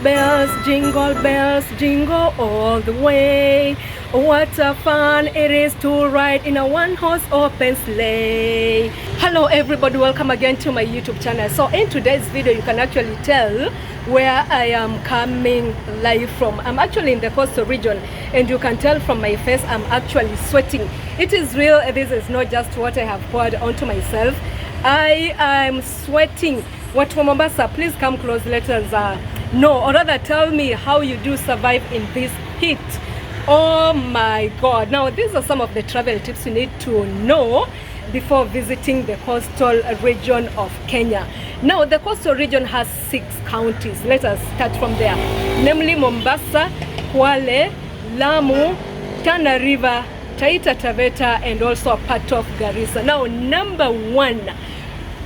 bells, jingle all the way. What a fun it is to ride in a one-horse open sleigh. Hello everybody, welcome again to my YouTube channel. So in today's video, you can actually tell where I am coming live from. I'm actually in the coastal region, and you can tell from my face I'm actually sweating. It is real. This is not just what I have poured onto myself. I am sweating. What from Mombasa, please come close, let us know, or rather tell me how you do survive in this heat. Oh my God. Now these are some of the travel tips you need to know before visiting the coastal region of Kenya. Now the coastal region has 6 counties. Let us start from there, namely Mombasa, Kwale, Lamu, Tana River, Taita Taveta, and also a part of Garissa. Now number 1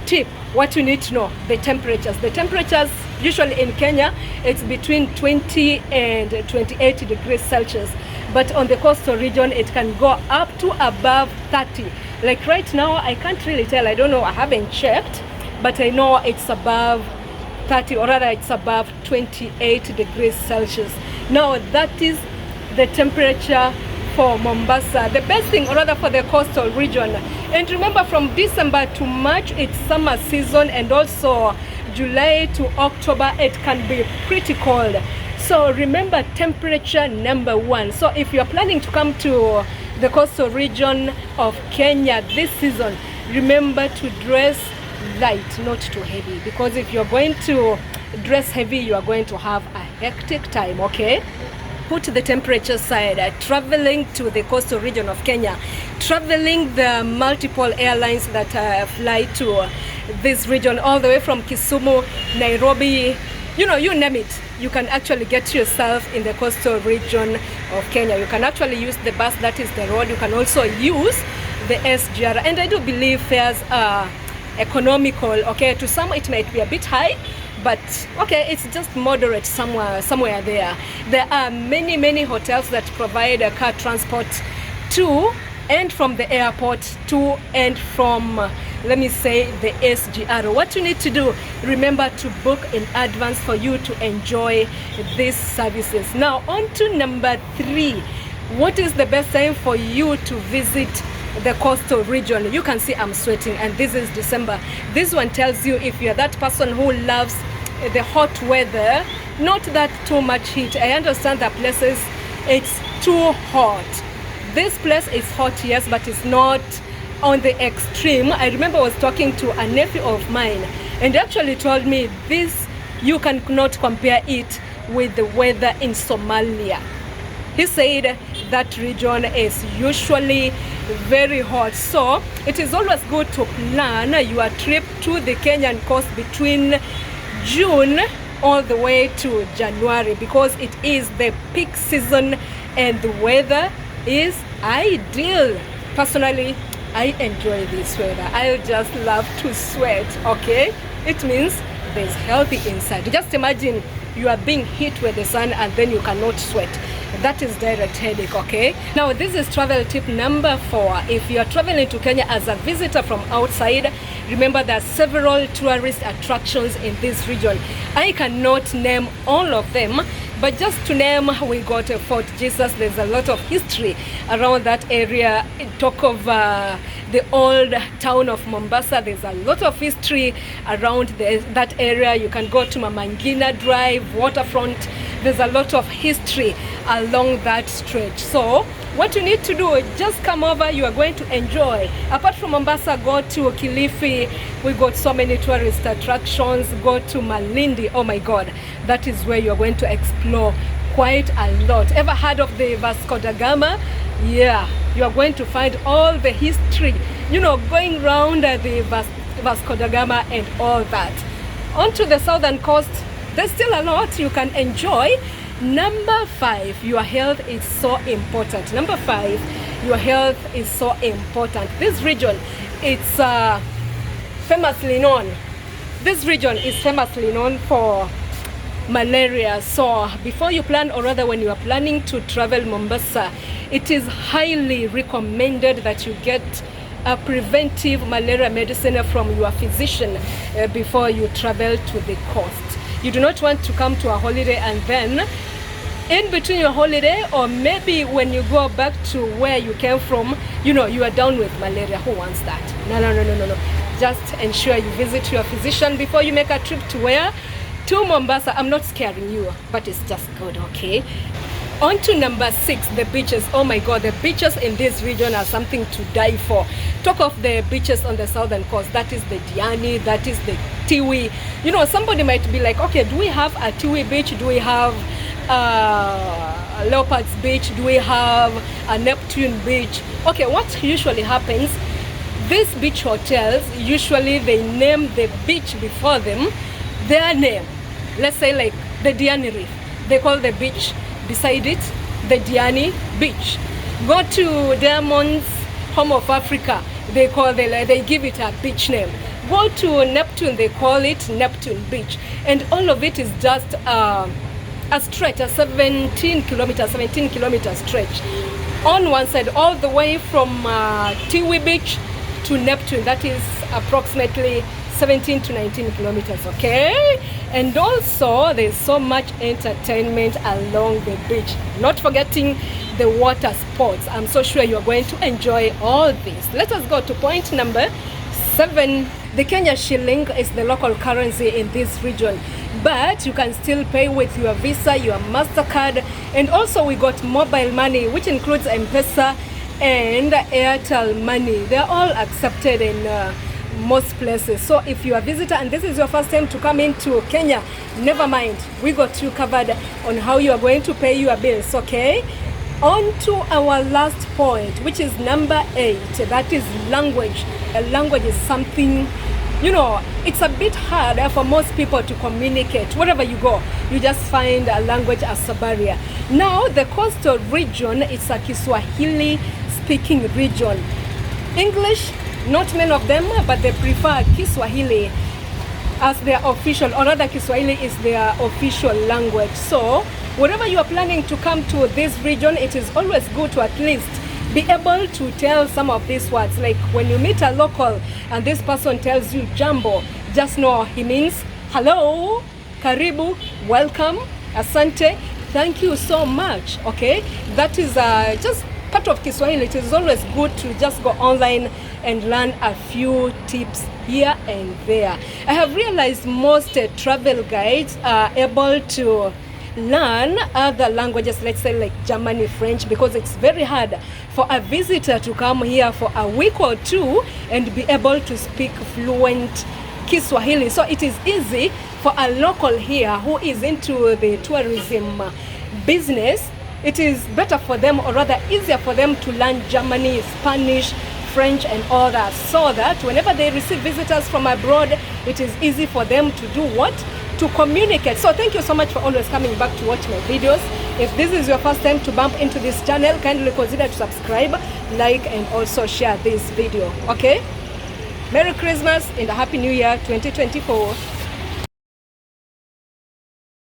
tip, what you need to know, the temperatures. The temperatures usually in Kenya, it's between 20 and 28 degrees Celsius. But on the coastal region, it can go up to above 30. Like right now, I can't really tell. I don't know. I haven't checked. But I know it's above 30, or rather it's above 28 degrees Celsius. Now, that is the temperature for Mombasa. The best thing, or rather for the coastal region. And remember, from December to March, it's summer season, and also July to October, it can be pretty cold. So remember temperature number 1. So if you're planning to come to the coastal region of Kenya this season, remember to dress light, not too heavy, because if you're going to dress heavy, you are going to have a hectic time, okay? Put the temperature side. Traveling to the coastal region of Kenya, traveling the multiple airlines that fly to this region, all the way from Kisumu, Nairobi, you name it, you can actually get yourself in the coastal region of Kenya. You can actually use the bus, that is the road. You can also use the SGR, and I do believe fares are economical, okay? To some it might be a bit high, but okay, it's just moderate somewhere there. There are many hotels that provide a car transport to and from the airport, to and from, let me say, the SGR. What you need to do, remember to book in advance for you to enjoy these services. Now on to number 3. What is the best time for you to visit the coastal region? You can see I'm sweating, and this is December. This one tells you if you're that person who loves the hot weather, not that too much heat. I understand that places it's too hot. This place is hot, yes, but it's not on the extreme. I remember I was talking to a nephew of mine, and he actually told me this, you cannot compare it with the weather in Somalia. He said that region is usually very hot. So it is always good to plan your trip to the Kenyan coast between June all the way to January, because it is the peak season and the weather is ideal. Personally, I enjoy this weather. I just love to sweat, okay? It means there's healthy inside. Just imagine you are being hit with the sun and then you cannot sweat. That is direct headache, okay? Now this is travel tip number 4. If you are traveling to Kenya as a visitor from outside, remember there are several tourist attractions in this region. I cannot name all of them, but just to name, we got Fort Jesus. There's a lot of history around that area. Talk of the old town of Mombasa. There's a lot of history around that area. You can go to Mama Ngina Drive, waterfront. There's a lot of history along that stretch. So what you need to do, just come over. You are going to enjoy. Apart from Mombasa, go to Kilifi. We got so many tourist attractions. Go to Malindi. Oh my God, that is where you are going to explore quite a lot. Ever heard of the Vasco da Gama? Yeah, you are going to find all the history, going around the Vasco da Gama and all that. Onto the southern coast, there's still a lot you can enjoy. Number 5, your health is so important. Number 5, your health is so important. This region, it's famously known. This region is famously known for malaria. So before you plan, or rather when you are planning to travel Mombasa, it is highly recommended that you get a preventive malaria medicine from your physician before you travel to the coast. You do not want to come to a holiday and then in between your holiday, or maybe when you go back to where you came from, you are down with malaria. Who wants that? No. Just ensure you visit your physician before you make a trip to where? To Mombasa. I'm not scaring you, but it's just good, okay? On to number 6, the beaches. Oh my God, the beaches in this region are something to die for. Talk of the beaches on the southern coast. That is the Diani, that is the Tiwi. Somebody might be like, okay, do we have a Tiwi beach? Do we have Leopards Beach? Do we have a Neptune Beach? Okay, what usually happens, these beach hotels, usually they name the beach before them their name. Let's say like the Diani Reef, they call the beach beside it the Diani Beach. Go to Diamond's Home of Africa, they give it a beach name. Go to Neptune, they call it Neptune Beach. And all of it is just a stretch, a 17 kilometer stretch on one side, all the way from Tiwi Beach to Neptune. That is approximately 17 to 19 kilometers, okay? And also there's so much entertainment along the beach, not forgetting the water sports. I'm so sure you're going to enjoy all this. Let us go to point number 7. The Kenya shilling is the local currency in this region, but you can still pay with your Visa, your MasterCard, and also we got mobile money, which includes M-Pesa and Airtel money. They're all accepted in most places. So if you're a visitor and this is your first time to come into Kenya, never mind, we got you covered on how you are going to pay your bills, okay? On to our last point, which is number 8. That is language. A language is something, it's a bit harder for most people to communicate. Wherever you go, you just find a language as a barrier. Now, the coastal region is a Kiswahili speaking region. English, not many of them, but they prefer Kiswahili as their official, or rather Kiswahili is their official language. So wherever you are planning to come to this region, it is always good to at least be able to tell some of these words. Like when you meet a local and this person tells you jambo, just know he means hello, karibu, welcome, asante, thank you so much, okay? That is just part of Kiswahili. It is always good to just go online and learn a few tips here and there. I have realized most travel guides are able to learn other languages, let's say like German, French, because it's very hard for a visitor to come here for a week or two and be able to speak fluent Kiswahili. So it is easy for a local here who is into the tourism business. It is better for them, or rather easier for them, to learn German, Spanish, French and all that, so that whenever they receive visitors from abroad, it is easy for them to do what? To communicate. So thank you so much for always coming back to watch my videos. If this is your first time to bump into this channel, kindly consider to subscribe, like and also share this video, okay? Merry Christmas and a Happy New Year 2024.